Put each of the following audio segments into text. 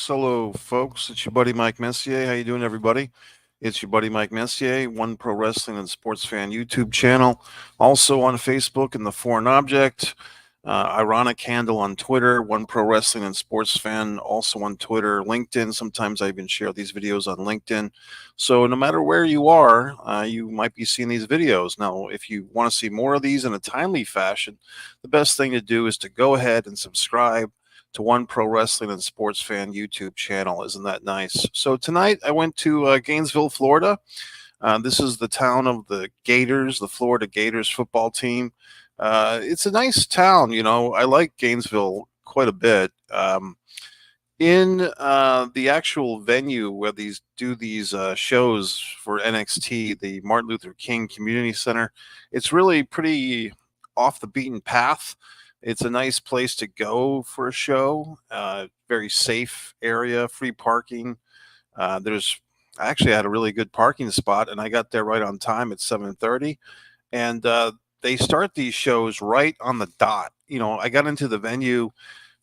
Hello, folks. It's your buddy Mike Messier. How you doing, everybody? It's your buddy Mike Messier, One Pro Wrestling and Sports Fan YouTube channel. Also on Facebook and the Foreign Object. Ironic handle on Twitter, One Pro Wrestling and Sports Fan. Also on Twitter, LinkedIn. Sometimes I even share these videos on LinkedIn. So no matter where you are, you might be seeing these videos. Now, if you want to see more of these in a timely fashion, the best thing to do is to go ahead and subscribe to One Pro Wrestling and Sports Fan YouTube channel. Isn't that nice? So tonight I went to Gainesville, Florida. This is the town of the Gators, the Florida Gators football team. It's a nice town, you know. I like Gainesville quite a bit. In the actual venue where these shows for NXT, the Martin Luther King Community Center, it's really pretty off the beaten path. It's a nice place to go for a show. Very safe area, free parking. I actually had a really good parking spot, and I got there right on time at 7:30. And they start these shows right on the dot. You know, I got into the venue.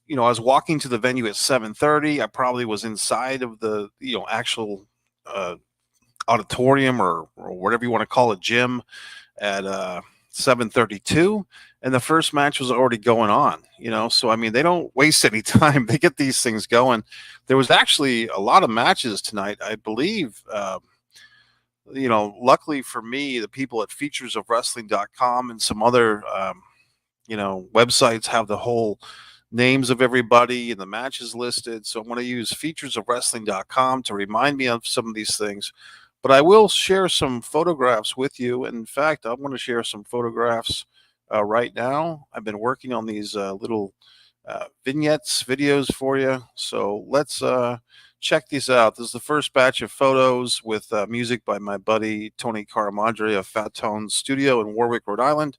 You know, I was walking to the venue at 7:30. I probably was inside of the actual auditorium or whatever you want to call it, gym, at 7:32, and the first match was already going on. So I mean, they don't waste any time. They get these things going. There was actually a lot of matches tonight, I believe. Luckily for me, the people at featuresofwrestling.com and some other websites have the whole names of everybody and the matches listed. So I'm going to use featuresofwrestling.com to remind me of some of these things. But I will share some photographs with you. In fact, I want to share some photographs right now. I've been working on these little vignettes, videos for you. So let's check these out. This is the first batch of photos with music by my buddy Tony Caramadre of Fat Tone Studio in Warwick, Rhode Island.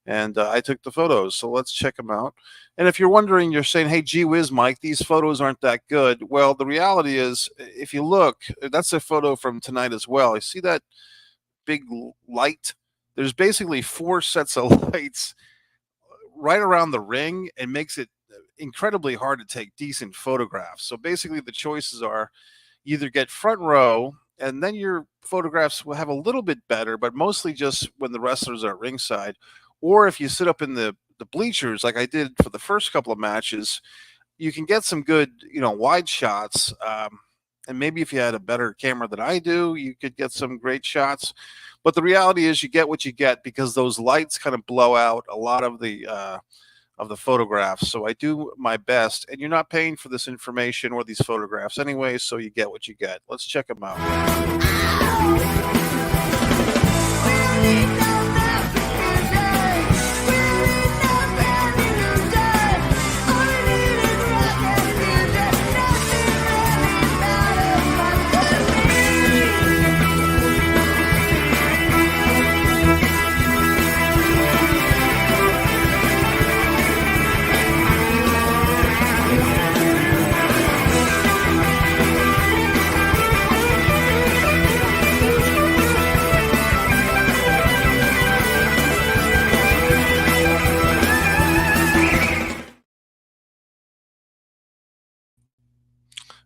And I took the photos. So let's check them out. And if you're wondering, you're saying, hey, gee whiz, Mike, these photos aren't that good. Well, the reality is, if you look, that's a photo from tonight as well. You see that big light? There's basically 4 sets of lights right around the ring, and makes it incredibly hard to take decent photographs. So basically the choices are either get front row, and then your photographs will have a little bit better, but mostly just when the wrestlers are at ringside. Or if you sit up in the bleachers, like I did for the first couple of matches, you can get some good, wide shots. And maybe if you had a better camera than I do, you could get some great shots. But the reality is you get what you get, because those lights kind of blow out a lot of the photographs. So I do my best, and you're not paying for this information or these photographs anyway, so you get what you get. Let's check them out.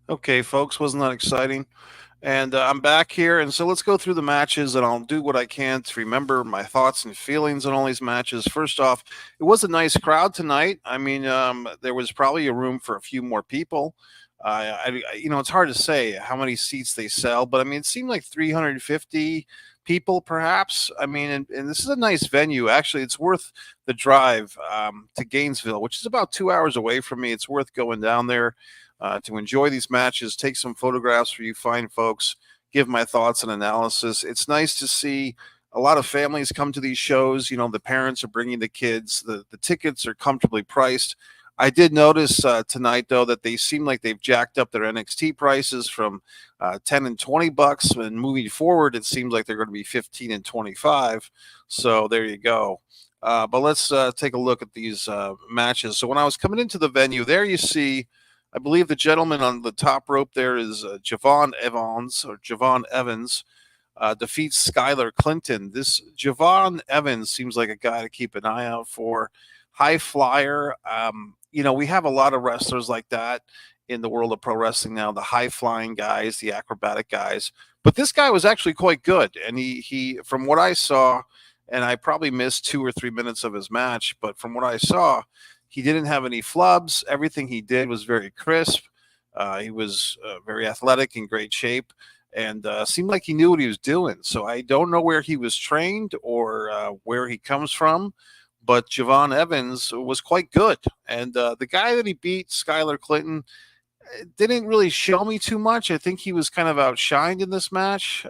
Okay, folks, wasn't that exciting? And I'm back here, and so let's go through the matches, and I'll do what I can to remember my thoughts and feelings on all these matches. First off, it was a nice crowd tonight. I mean, there was probably a room for a few more people. It's hard to say how many seats they sell, but I mean, it seemed like 350 people, perhaps. I mean, and this is a nice venue. Actually, it's worth the drive to Gainesville, which is about 2 hours away from me. It's worth going down there to enjoy these matches, take some photographs for you fine folks, give my thoughts and analysis. It's nice to see a lot of families come to these shows. The parents are bringing the kids. The tickets are comfortably priced. I did notice tonight, though, that they seem like they've jacked up their NXT prices from $10 and $20, and moving forward, it seems like they're going to be $15 and $25. So there you go. But let's take a look at these matches. So when I was coming into the venue, there you see, I believe the gentleman on the top rope there is Javon Evans, defeats Skylar Clinton. This Javon Evans seems like a guy to keep an eye out for. High flyer. We have a lot of wrestlers like that in the world of pro wrestling now, the high flying guys, the acrobatic guys. But this guy was actually quite good. And he from what I saw, and I probably missed 2 or 3 minutes of his match, but from what I saw, he didn't have any flubs. Everything he did was very crisp. He was very athletic, in great shape, and seemed like he knew what he was doing. So I don't know where he was trained or where he comes from, but Javon Evans was quite good. And the guy that he beat, Skylar Clinton, didn't really show me too much. I think he was kind of outshined in this match.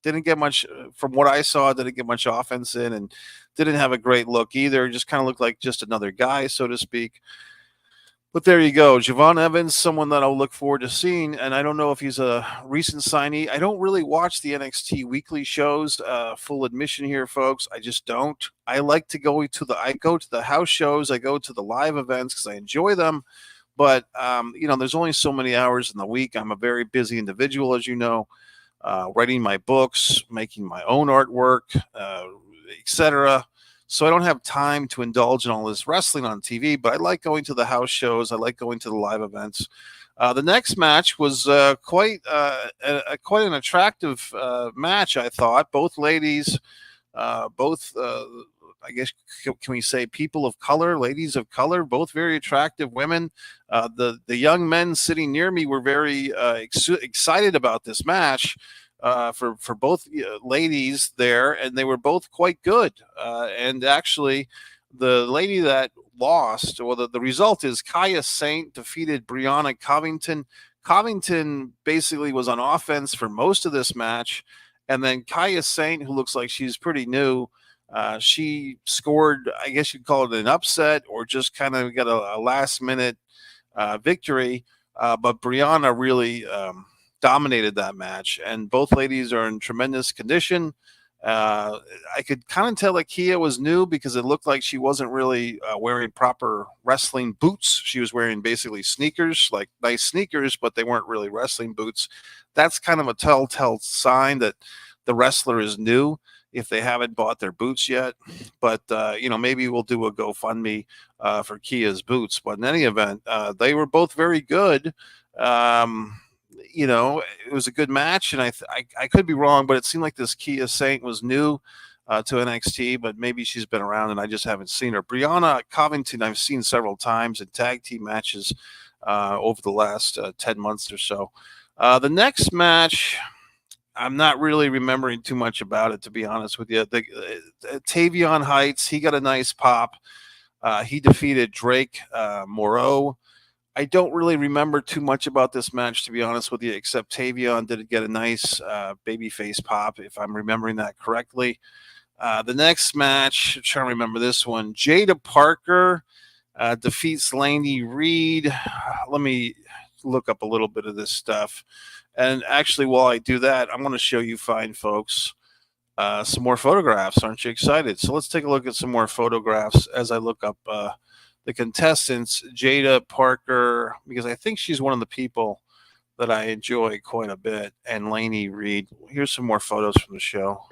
Didn't get much from what I saw. Didn't get much offense in, and didn't have a great look either. Just kind of looked like just another guy, so to speak. But there you go. Javon Evans, someone that I'll look forward to seeing. And I don't know if he's a recent signee. I don't really watch the NXT weekly shows. Full admission here, folks. I just don't. I like to go to the house shows. I go to the live events because I enjoy them. But, there's only so many hours in the week. I'm a very busy individual, as you know, writing my books, making my own artwork, etc. So I don't have time to indulge in all this wrestling on TV, but I like going to the house shows. I like going to the live events. The next match was quite an attractive match, I thought. Both ladies, I guess, can we say people of color, ladies of color, both very attractive women. The young men sitting near me were very excited about this match. For both ladies there, and they were both quite good. And actually, the lady that lost, well, the result is Kaya Saint defeated Brianna Covington. Covington basically was on offense for most of this match, and then Kaya Saint, who looks like she's pretty new, she scored, I guess you'd call it an upset, or just kind of got a last-minute victory. But Brianna really dominated that match, and both ladies are in tremendous condition. I could kind of tell that Kia was new because it looked like she wasn't really wearing proper wrestling boots. She was wearing basically sneakers, like nice sneakers, but they weren't really wrestling boots. That's kind of a telltale sign that the wrestler is new if they haven't bought their boots yet. But, maybe we'll do a GoFundMe for Kia's boots. But in any event, they were both very good. It was a good match, and I could be wrong, but it seemed like this Kia Saint was new to NXT, but maybe she's been around and I just haven't seen her. Brianna Covington, I've seen several times in tag team matches over the last 10 months or so. The next match, I'm not really remembering too much about it, to be honest with you. Tavion Heights, he got a nice pop. He defeated Drake Moreau. I don't really remember too much about this match, to be honest with you, except Tavion did get a nice babyface pop, if I'm remembering that correctly. The next match, I'm trying to remember this one. Jada Parker defeats Lainey Reed. Let me look up a little bit of this stuff. And actually, while I do that, I'm going to show you fine folks some more photographs. Aren't you excited? So let's take a look at some more photographs as I look up the contestants. Jada Parker, because I think she's one of the people that I enjoy quite a bit, and Lainey Reed. Here's some more photos from the show.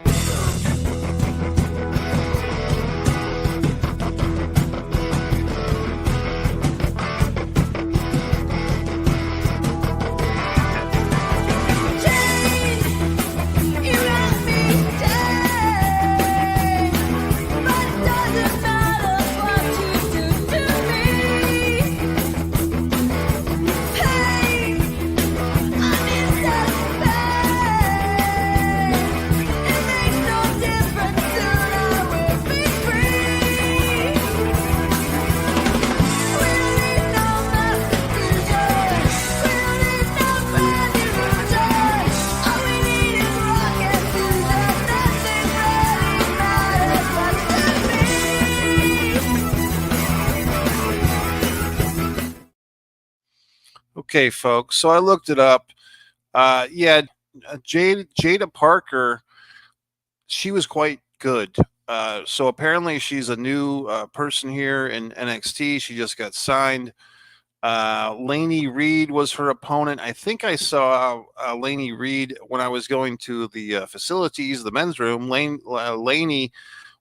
Okay, folks. So I looked it up. Jada Parker, she was quite good. So apparently she's a new person here in NXT. She just got signed. Lainey Reed was her opponent. I think I saw Lainey Reed when I was going to the facilities, the men's room. Lainey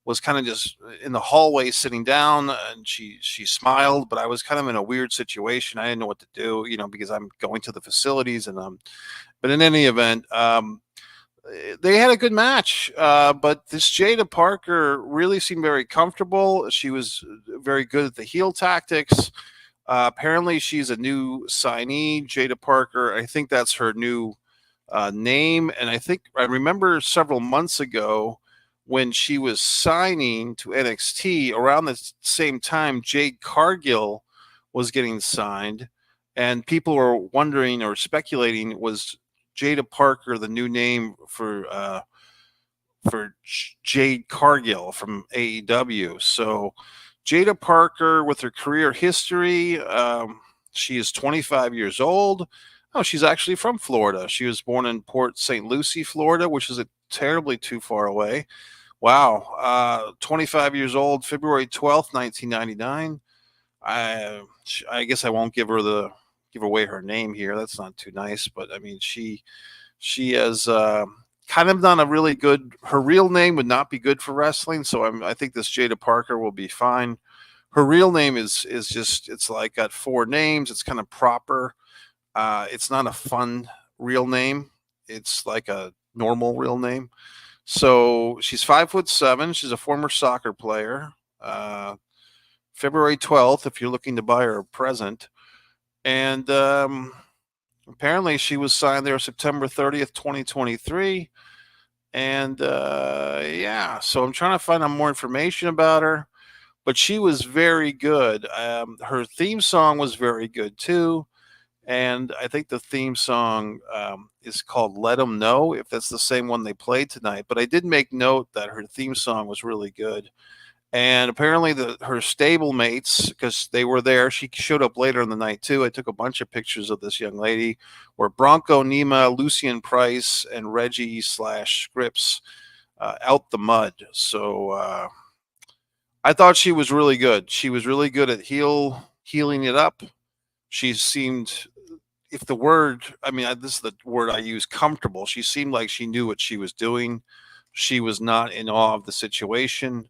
was kind of just in the hallway sitting down, and she smiled, but I was kind of in a weird situation. I didn't know what to do, because I'm going to the facilities, and but in any event, they had a good match. But this Jada Parker really seemed very comfortable. She was very good at the heel tactics. Apparently, she's a new signee, Jada Parker. I think that's her new name. And I remember several months ago when she was signing to NXT, around the same time Jade Cargill was getting signed. And people were wondering or speculating, was Jada Parker the new name for Jade Cargill from AEW? So Jada Parker, with her career history, she is 25 years old. Oh, she's actually from Florida. She was born in Port St. Lucie, Florida, which is terribly too far away. Wow. 25 years old, February 12th, 1999. I guess I won't give away her name here. That's not too nice, but I mean, she has kind of done a really good. Her real name would not be good for wrestling, so I think this Jada Parker will be fine. Her real name is just, it's like got four names. It's kind of proper. It's not a fun real name. It's like a normal real name. So she's 5'7". She's a former soccer player. February 12th, if you're looking to buy her a present. And apparently she was signed there September 30th, 2023. And yeah, so I'm trying to find out more information about her. But she was very good. Her theme song was very good too. And I think the theme song is called Let 'Em Know, if that's the same one they played tonight. But I did make note that her theme song was really good. And apparently her stable mates, because they were there, she showed up later in the night too. I took a bunch of pictures of this young lady, were Bronco Nima, Lucian Price, and Reggie / Scripps out the mud. So I thought she was really good. She was really good at healing it up. She seemed, if the word, I mean, this is the word I use, comfortable. She seemed like she knew what she was doing. She was not in awe of the situation.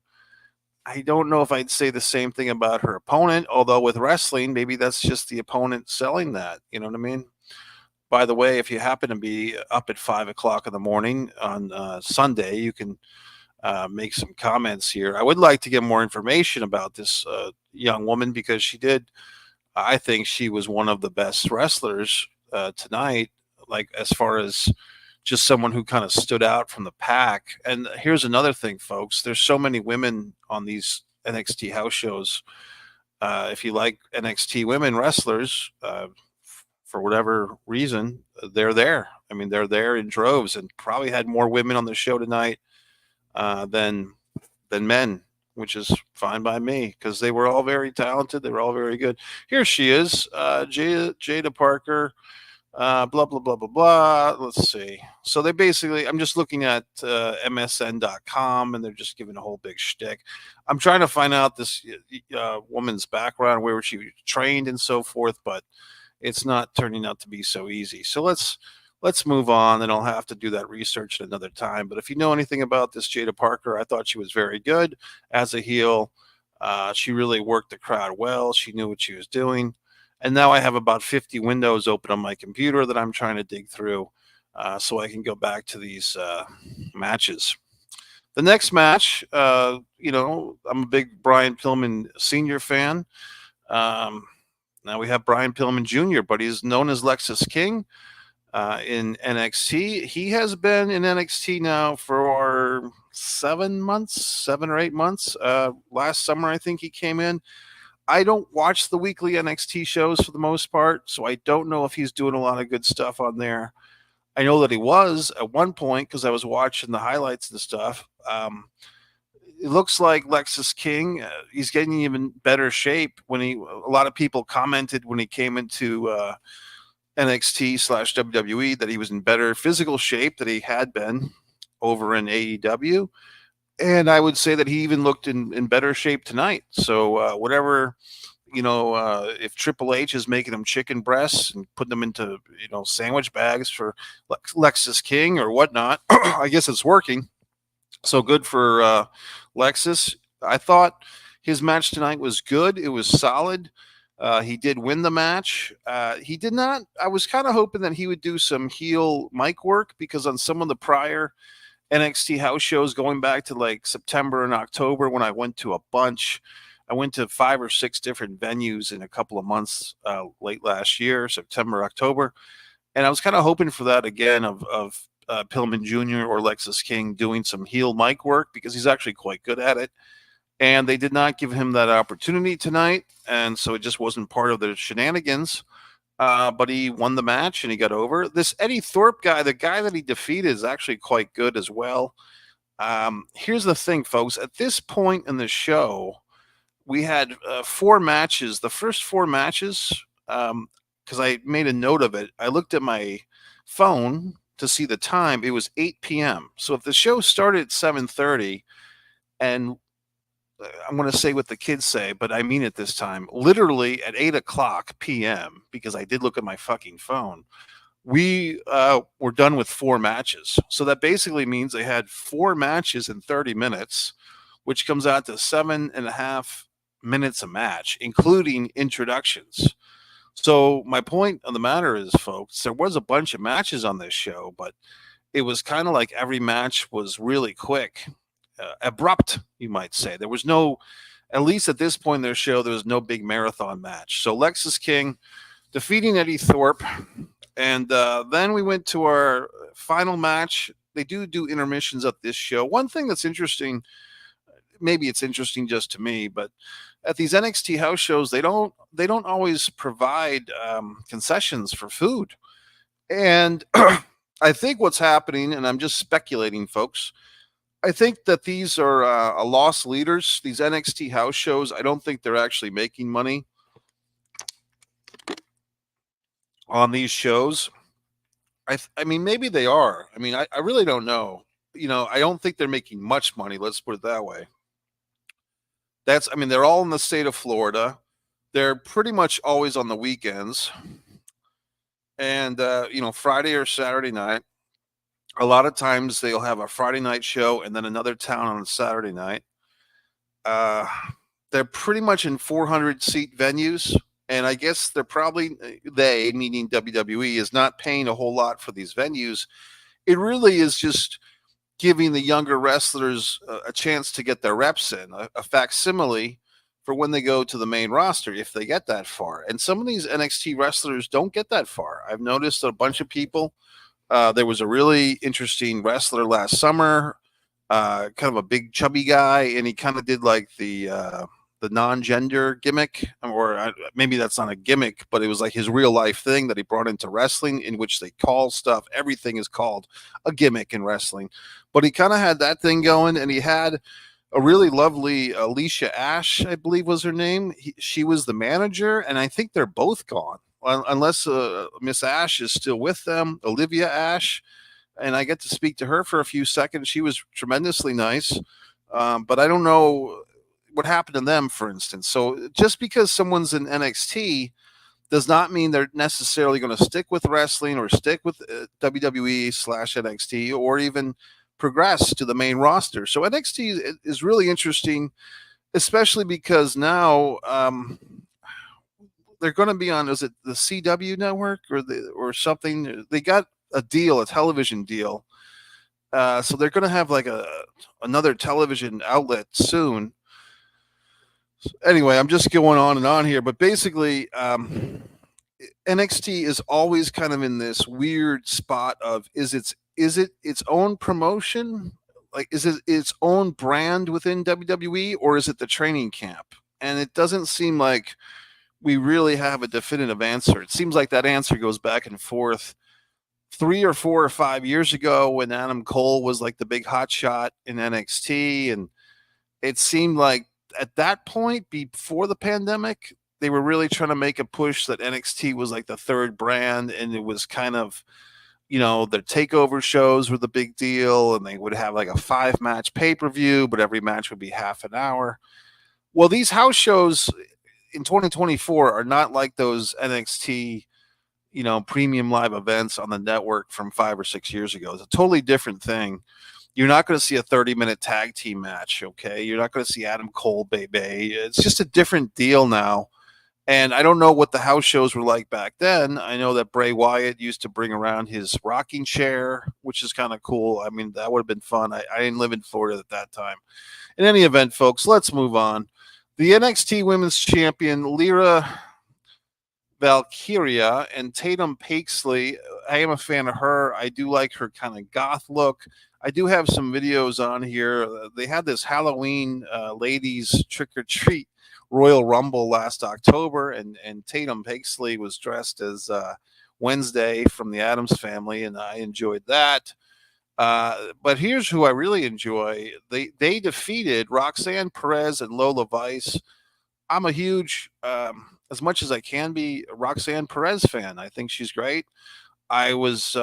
I don't know if I'd say the same thing about her opponent, although with wrestling, maybe that's just the opponent selling that. You know what I mean? By the way, if you happen to be up at 5 o'clock in the morning on Sunday, you can make some comments here. I would like to get more information about this young woman, because I think she was one of the best wrestlers tonight, like as far as just someone who kind of stood out from the pack. And here's another thing, folks. There's so many women on these NXT house shows. If you like NXT women wrestlers, for whatever reason, they're there. I mean, they're there in droves, and probably had more women on the show tonight than men, which is fine by me, because they were all very talented. They were all very good. Here she is, Jada Parker. Blah, blah, blah, blah, blah. Let's see. So they basically, I'm just looking at MSN.com, and they're just giving a whole big shtick. I'm trying to find out this woman's background, where she trained and so forth, but it's not turning out to be so easy. So let's move on, and I'll have to do that research at another time. But if you know anything about this Jada Parker, I thought she was very good as a heel. She really worked the crowd well. She knew what she was doing. And now I have about 50 windows open on my computer that I'm trying to dig through so I can go back to these matches. The next match, I'm a big Brian Pillman Sr. fan. Now we have Brian Pillman Jr., but he's known as Lexus King in NXT. He has been in NXT now for 7 or 8 months. Last summer, I think he came in. I don't watch the weekly NXT shows for the most part, so I don't know if he's doing a lot of good stuff on there. I know that he was at one point, because I was watching the highlights and stuff. It looks like Lexus King, he's getting even better shape. A lot of people commented when he came into NXT / WWE that he was in better physical shape than he had been over in AEW. And I would say that he even looked in better shape tonight. So whatever, if Triple H is making him chicken breasts and putting them into, sandwich bags for Lexus King or whatnot, I guess it's working. So good for Lexus. I thought his match tonight was good. It was solid. He did win the match. He did not. I was kind of hoping that he would do some heel mic work because on some of the prior NXT house shows going back to like September and October when I went to a bunch, I went to 5 or 6 different venues in a couple of months late last year, September, October. And I was kind of hoping for that again of Pillman Jr. or Lexus King doing some heel mic work because he's actually quite good at it. And they did not give him that opportunity tonight. And so it just wasn't part of the shenanigans. But he won the match and he got over. This Eddie Thorpe guy, the guy that he defeated, is actually quite good as well. Here's the thing, folks. At this point in the show, we had 4 matches. The first 4 matches, because I made a note of it, I looked at my phone to see the time. It was 8 p.m. So if the show started at 7:30, and I'm going to say what the kids say, but I mean it this time, literally at 8 o'clock p.m., because I did look at my fucking phone, we were done with 4 matches. So that basically means they had 4 matches in 30 minutes, which comes out to 7.5 minutes a match, including introductions. So my point of the matter is, folks, there was a bunch of matches on this show, but it was kind of like every match was really quick, abrupt, you might say. There was no, at least at this point in their show, there was no big marathon match. So Lexus King defeating Eddie Thorpe. And then we went to our final match. They do intermissions at this show. One thing that's interesting, maybe it's interesting just to me, but at these NXT house shows, they don't always provide concessions for food. And I think what's happening, and I'm just speculating, folks, I think that these are lost leaders. These NXT house shows, I don't think they're actually making money on these shows. I mean, maybe they are. I mean, I really don't know. You know, I don't think they're making much money. Let's put it that way. I mean, they're all in the state of Florida. They're pretty much always on the weekends. And, Friday or Saturday night. A lot of times they'll have a Friday night show and then another town on a Saturday night. They're pretty much in 400-seat venues. And I guess they're probably, meaning WWE, is not paying a whole lot for these venues. It really is just giving the younger wrestlers a chance to get their reps in, a facsimile for when they go to the main roster, if they get that far. And some of these NXT wrestlers don't get that far. I've noticed that a bunch of people, there was a really interesting wrestler last summer, kind of a big chubby guy, and he kind of did like the non-gender gimmick, or maybe that's not a gimmick, but it was like his real life thing that he brought into wrestling, in which they call stuff, everything is called a gimmick in wrestling. But he kind of had that thing going, and he had a really lovely Alicia Ash, I believe was her name. She was the manager, and I think they're both gone, unless Miss Ash is still with them, Olivia Ash, and I get to speak to her for a few seconds. She was tremendously nice, but I don't know what happened to them, for instance. So just because someone's in NXT does not mean they're necessarily going to stick with wrestling or stick with WWE/NXT or even progress to the main roster. So NXT is really interesting, especially because now they're going to be on, is it the CW network or something? They got a deal, a television deal. So they're going to have like another television outlet soon. Anyway, I'm just going on and on here, but basically, NXT is always kind of in this weird spot of is it its own promotion, like is it its own brand within WWE, or is it the training camp? And it doesn't seem like we really have a definitive answer. It seems like that answer goes back and forth. 3 or 4 or 5 years ago, when Adam Cole was like the big hot shot in NXT, and it seemed like at that point, before the pandemic, they were really trying to make a push that NXT was like the third brand, and it was kind of, their takeover shows were the big deal, and they would have like a 5-match pay-per-view, but every match would be half an hour. Well, these house shows in 2024 are not like those NXT, premium live events on the network from 5 or 6 years ago. It's a totally different thing. You're not going to see a 30-minute tag team match, okay? You're not going to see Adam Cole, baby. It's just a different deal now. And I don't know what the house shows were like back then. I know that Bray Wyatt used to bring around his rocking chair, which is kind of cool. I mean, that would have been fun. I didn't live in Florida at that time. In any event, folks, let's move on. The NXT Women's Champion, Lyra Valkyria, and Tatum Paxley. I am a fan of her. I do like her kind of goth look. I do have some videos on here. They had this Halloween ladies trick or treat Royal Rumble last October, and Tatum Paxley was dressed as Wednesday from the Addams Family, and I enjoyed that. But here's who I really enjoy. They defeated Roxanne Perez and Lola Vice. I'm a huge, as much as I can be, Roxanne Perez fan. I think she's great. I was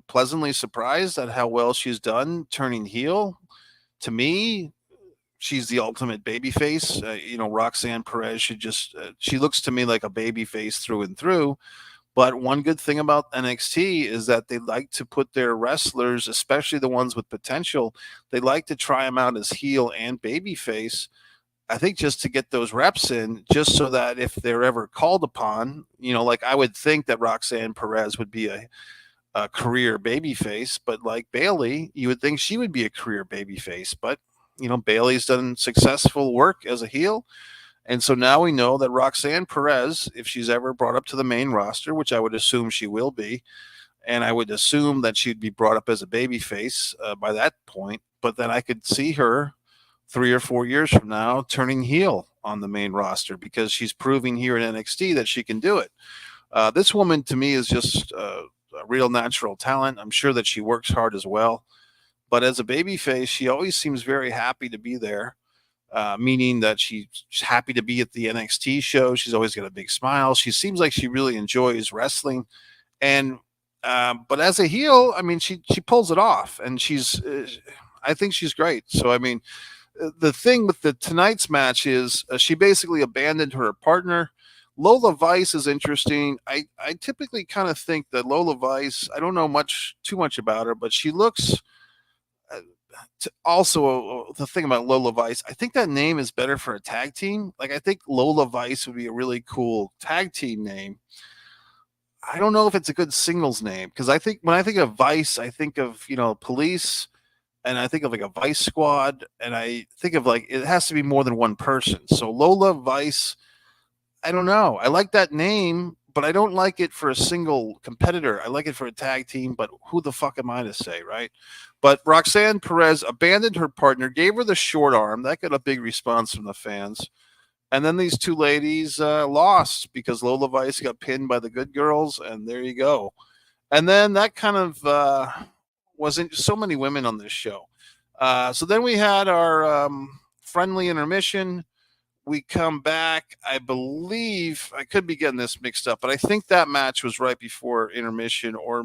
pleasantly surprised at how well she's done turning heel. To me, she's the ultimate babyface. Roxanne Perez should just, she looks to me like a babyface through and through. But one good thing about NXT is that they like to put their wrestlers, especially the ones with potential, they like to try them out as heel and babyface. I think just to get those reps in, just so that if they're ever called upon, like I would think that Roxanne Perez would be a career babyface, but like Bayley, you would think she would be a career babyface. But, Bayley's done successful work as a heel. And so now we know that Roxanne Perez, if she's ever brought up to the main roster, which I would assume she will be, and I would assume that she'd be brought up as a babyface by that point, but then I could see her 3 or 4 years from now turning heel on the main roster because she's proving here in NXT that she can do it. This woman, to me, is just a real natural talent. I'm sure that she works hard as well. But as a babyface, she always seems very happy to be there. Meaning that she's happy to be at the NXT show. She's always got a big smile. She seems like she really enjoys wrestling. And but as a heel, I mean, she pulls it off, and I think she's great. So I mean, the thing with tonight's match is she basically abandoned her partner. Lola Vice is interesting. I typically kind of think that Lola Vice, I don't know too much about her, but she looks. Also, the thing about Lola Vice, I think that name is better for a tag team. Like, I think Lola Vice would be a really cool tag team name. I don't know if it's a good singles name, because I think when I think of Vice, I think of, police, and I think of like a Vice squad, and I think of like it has to be more than one person. So Lola Vice, I don't know. I like that name, but I don't like it for a single competitor. I like it for a tag team, but who the fuck am I to say, right? But Roxanne Perez abandoned her partner, gave her the short arm. That got a big response from the fans. And then these two ladies lost because Lola Vice got pinned by the Good Girls, and there you go. And then that kind of wasn't so many women on this show. So then we had our friendly intermission. We come back. I believe I could be getting this mixed up, but I think that match was right before intermission, or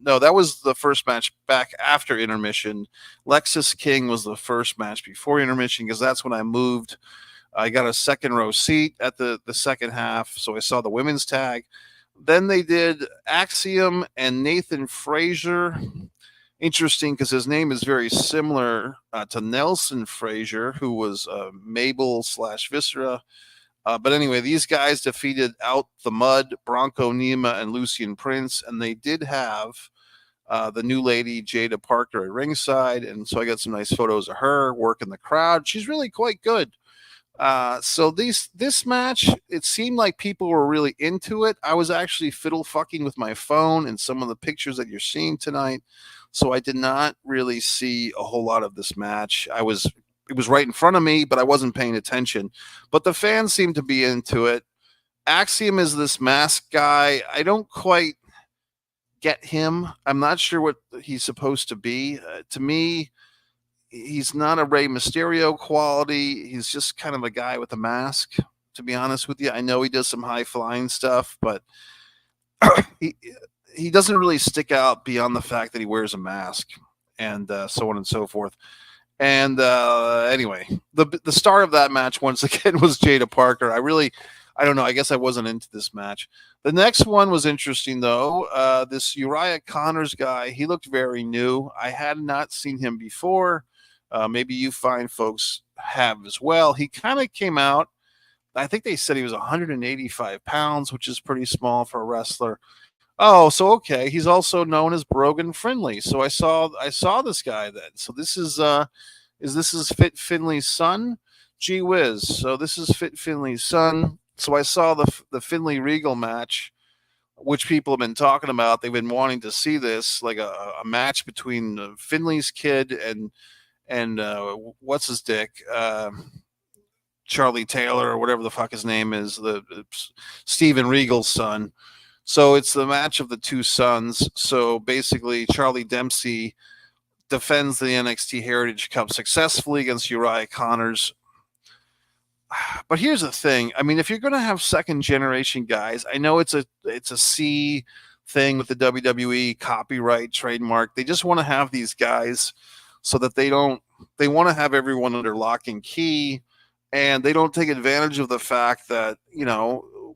no, that was the first match back after intermission. Lexis King was the first match before intermission because that's when I moved. I got a second row seat at the second half, so I saw the women's tag. Then they did Axiom and Nathan Frazier. Interesting because his name is very similar to Nelson Frazier, who was Mabel / Viscera. But anyway, these guys defeated Out the Mud, Bronco Nima, and Lucian Prince, and they did have the new lady, Jada Parker, at ringside. And so I got some nice photos of her working the crowd. She's really quite good. So this match, it seemed like people were really into it. I was actually fiddle fucking with my phone in some of the pictures that you're seeing tonight. So I did not really see a whole lot of this match. It was right in front of me, but I wasn't paying attention. But the fans seemed to be into it. Axiom is this mask guy. I don't quite get him. I'm not sure what he's supposed to be. To me, he's not a Rey Mysterio quality. He's just kind of a guy with a mask, to be honest with you. I know he does some high flying stuff, but he doesn't really stick out beyond the fact that he wears a mask and so on and so forth. And anyway, the star of that match once again was Jada Parker. I I don't know. I guess I wasn't into this match. The next one was interesting, though. This Uriah Connors guy, he looked very new. I had not seen him before. Maybe you fine folks have as well. He kind of came out. I think they said he was 185 pounds, which is pretty small for a wrestler. Oh, so okay. He's also known as Brogan Finley. So I saw this guy then. So this is Fit Finley's son? Gee whiz. So this is Fit Finley's son. So I saw the Finley Regal match, which people have been talking about. They've been wanting to see this, like a match between Finley's kid and what's his dick, Charlie Taylor or whatever the fuck his name is, the Steven Regal's son. So it's the match of the two sons. So basically, Charlie Dempsey defends the NXT Heritage Cup successfully against Uriah Connors. But here's the thing. I mean, if you're going to have second generation guys, I know it's a C thing with the WWE, copyright, trademark. They just want to have these guys so that they want to have everyone under lock and key, and they don't take advantage of the fact that,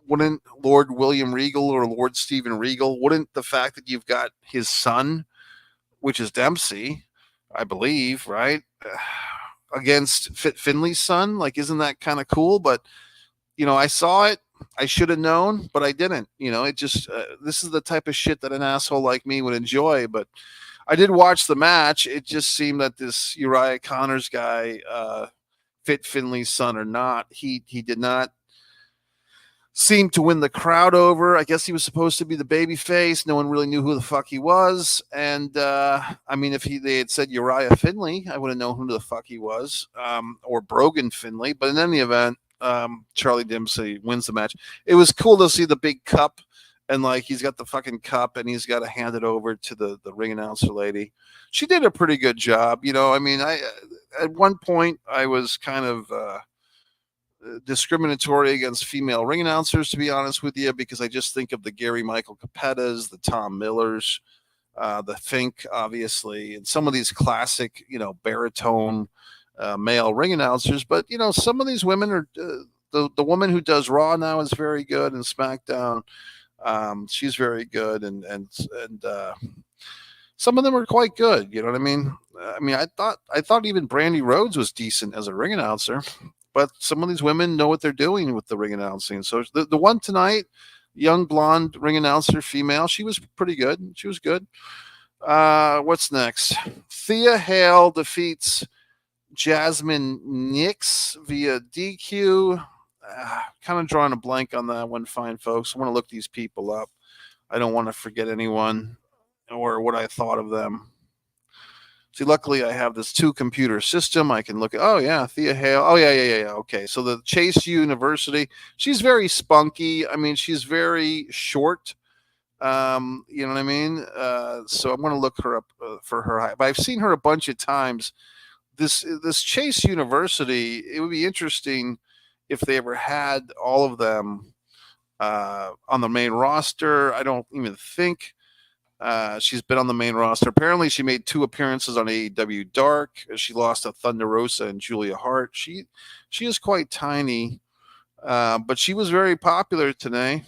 wouldn't Lord William Regal or Lord Steven Regal, wouldn't the fact that you've got his son, which is Dempsey, I believe, right, against Finley's son, like, isn't that kind of cool? But, I saw it. I should have known, but I didn't. It just, this is the type of shit that an asshole like me would enjoy. But I did watch the match. It just seemed that this Uriah Connors guy, Fit Finley's son or not, he did not seem to win the crowd over. I guess he was supposed to be the baby face. No one really knew who the fuck he was. And I mean, if they had said Uriah Finley, I would have known who the fuck he was, or Brogan Finley. But in any event, Charlie Dempsey wins the match. It was cool to see the big cup, and like he's got the fucking cup and he's got to hand it over to the ring announcer lady. She did a pretty good job. I mean, at one point I was kind of discriminatory against female ring announcers, to be honest with you, because I just think of the Gary Michael Capettas, the Tom Millers, the Fink, obviously, and some of these classic, baritone male ring announcers. But some of these women are the woman who does Raw now is very good, and SmackDown, she's very good, and some of them are quite good. You know what I mean? I thought even Brandy Rhodes was decent as a ring announcer. But some of these women know what they're doing with the ring announcing. So the one tonight, young blonde ring announcer, female, she was pretty good. She was good. What's next? Thea Hale defeats Jasmine Nix via DQ. Kind of drawing a blank on that one, fine folks. I want to look these people up. I don't want to forget anyone or what I thought of them. See, luckily I have this 2-computer system. I can look at, oh yeah, Thea Hale. Oh yeah. Okay. So the Chase University, she's very spunky. I mean, she's very short. You know what I mean? So I'm going to look her up for her height. But I've seen her a bunch of times. This Chase University, it would be interesting if they ever had all of them on the main roster. I don't even think she's been on the main roster. Apparently, she made 2 appearances on AEW Dark. She lost to Thunder Rosa and Julia Hart. She is quite tiny, but she was very popular tonight.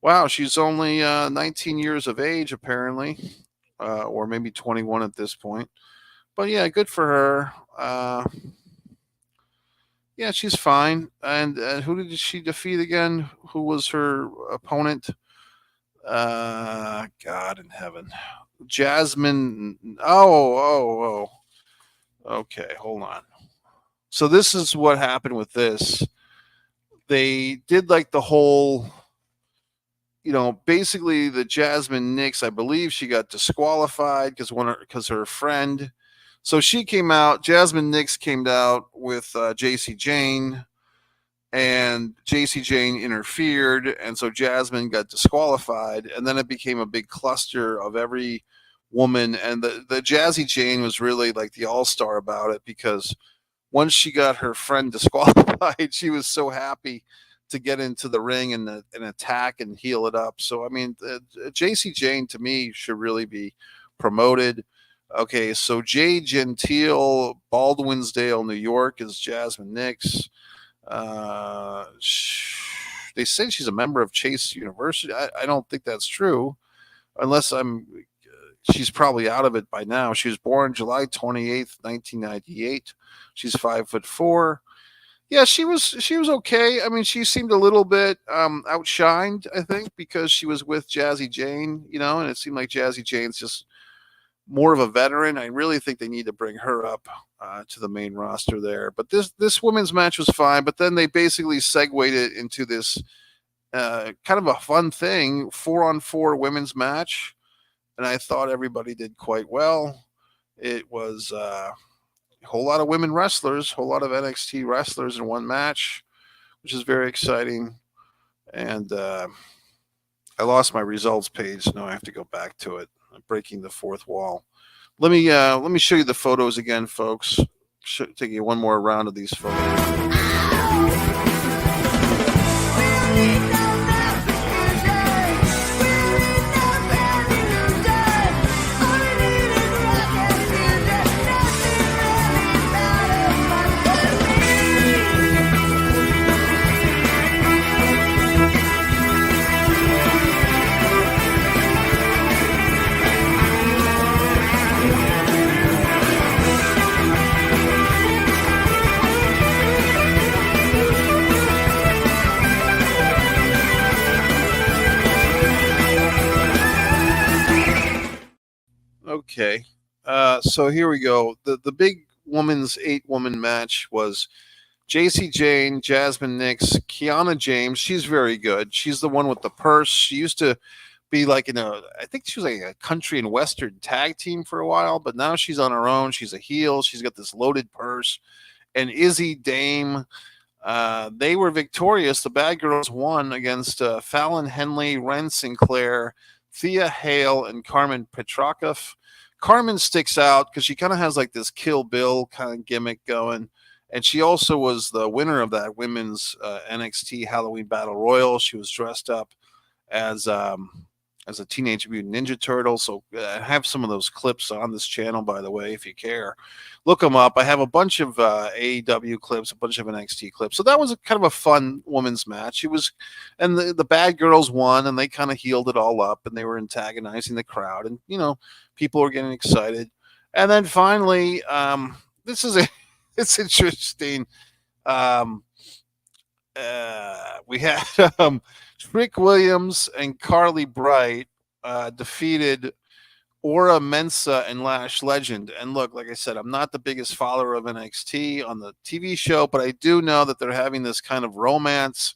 Wow, she's only 19 years of age, apparently, or maybe 21 at this point. But yeah, good for her. Yeah, she's fine. And who did she defeat again? Who was her opponent? God in heaven. Jasmine. Oh. Okay, hold on. So this is what happened with this. They did like the whole, basically the Jasmine Nix, I believe she got disqualified because her friend. So she came out, Jasmine Nix came out with JC Jane, and JC Jane interfered, and so Jasmine got disqualified, and then it became a big cluster of every woman, and the Jazzy Jane was really like the all-star about it, because once she got her friend disqualified, she was so happy to get into the ring and attack and heal it up. So I mean, JC Jane to me should really be promoted. Okay, so Jay Gentile, Baldwinsdale, New York is Jasmine Nix. They say she's a member of Chase University. I don't think that's true, unless she's probably out of it by now. She was born July 28th, 1998. She's 5'4". Yeah, she was okay. I mean, she seemed a little bit outshined, I think, because she was with Jazzy Jane, and it seemed like Jazzy Jane's just more of a veteran. I really think they need to bring her up to the main roster there. But this women's match was fine, but then they basically segued it into this kind of a fun thing, 4-on-4 women's match, and I thought everybody did quite well. It was a whole lot of women wrestlers, whole lot of NXT wrestlers in one match, which is very exciting. And I lost my results page, so now I have to go back to it. I'm breaking the fourth wall. Let me show you the photos again, folks. Take you one more round of these photos. Okay. So here we go. The big woman's 8-woman match was JC Jane, Jasmine Nix, Kiana James. She's very good. She's the one with the purse. She used to be like I think she was like a country and western tag team for a while, but now she's on her own. She's a heel. She's got this loaded purse. And Izzy Dame, they were victorious. The Bad Girls won against Fallon Henley, Ren Sinclair, Thea Hale, and Carmen Petrakoff. Carmen sticks out because she kind of has like this Kill Bill kind of gimmick going. And she also was the winner of that women's NXT Halloween Battle Royal. She was dressed up as a Teenage Mutant Ninja Turtle. So I have some of those clips on this channel, by the way, if you care. Look them up. I have a bunch of AEW clips, a bunch of NXT clips. So that was kind of a fun women's match. And the Bad Girls won, and they kind of healed it all up, and they were antagonizing the crowd, and people were getting excited. And then finally, it's interesting. We had Trick Williams and Carly Bright defeated Aura Mensa and Lash Legend. And look, like I said, I'm not the biggest follower of NXT on the TV show, but I do know that they're having this kind of romance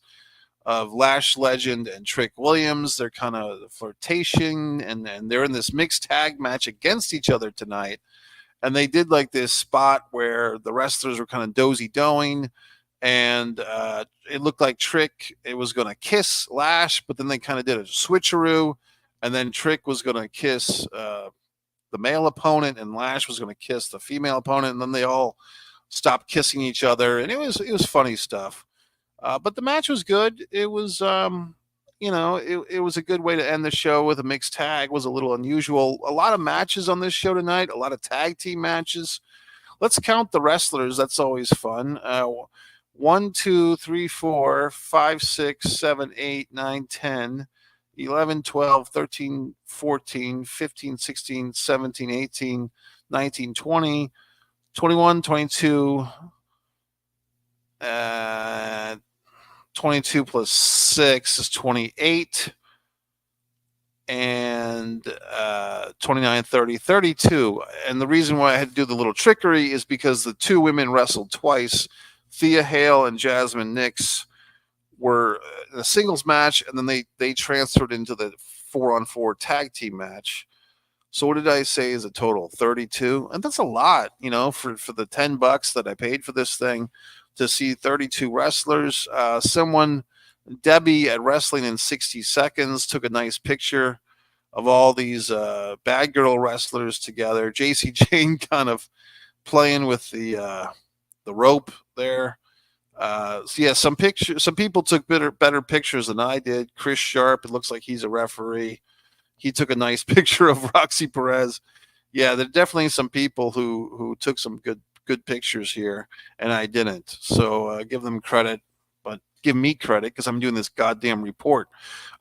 of Lash Legend and Trick Williams. They're kind of flirtation, and they're in this mixed tag match against each other tonight. And they did like this spot where the wrestlers were kind of dozy-doing, and it looked like Trick, it was going to kiss Lash, but then they kind of did a switcheroo, and then Trick was going to kiss the male opponent, and Lash was going to kiss the female opponent, and then they all stopped kissing each other, and it was funny stuff. But the match was good. It was, it was a good way to end the show with a mixed tag. It was a little unusual. A lot of matches on this show tonight, a lot of tag team matches. Let's count the wrestlers. That's always fun. 1, 2, 3, 4, 5, 6, 7, 8, 9, 10, 11, 12, 13, 14, 15, 16, 17, 18, 19, 20, 21, 22, 22 plus 6 is 28, and 29, 30, 32. And the reason why I had to do the little trickery is because the two women wrestled twice. Thea Hale and Jasmine Nix were in a singles match, and then they transferred into the 4-on-4 tag team match. So what did I say is a total? 32? And that's a lot, for the $10 that I paid for this thing, to see 32 wrestlers. Debbie at Wrestling in 60 Seconds took a nice picture of all these Bad Girl wrestlers together. JC Jane kind of playing with the rope there. Some people took better pictures than I did. Chris Sharp, it looks like he's a referee. He took a nice picture of Roxy Perez. Yeah, there are definitely some people who took some good good pictures here, and I didn't. So give them credit, but give me credit because I'm doing this goddamn report.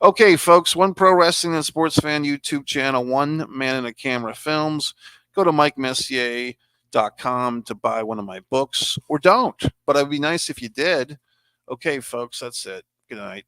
Okay, folks, One Pro Wrestling and Sports Fan YouTube channel, One Man in a Camera Films. Go to MikeMessier.com to buy one of my books, or don't. But it'd be nice if you did. Okay, folks, that's it. Good night.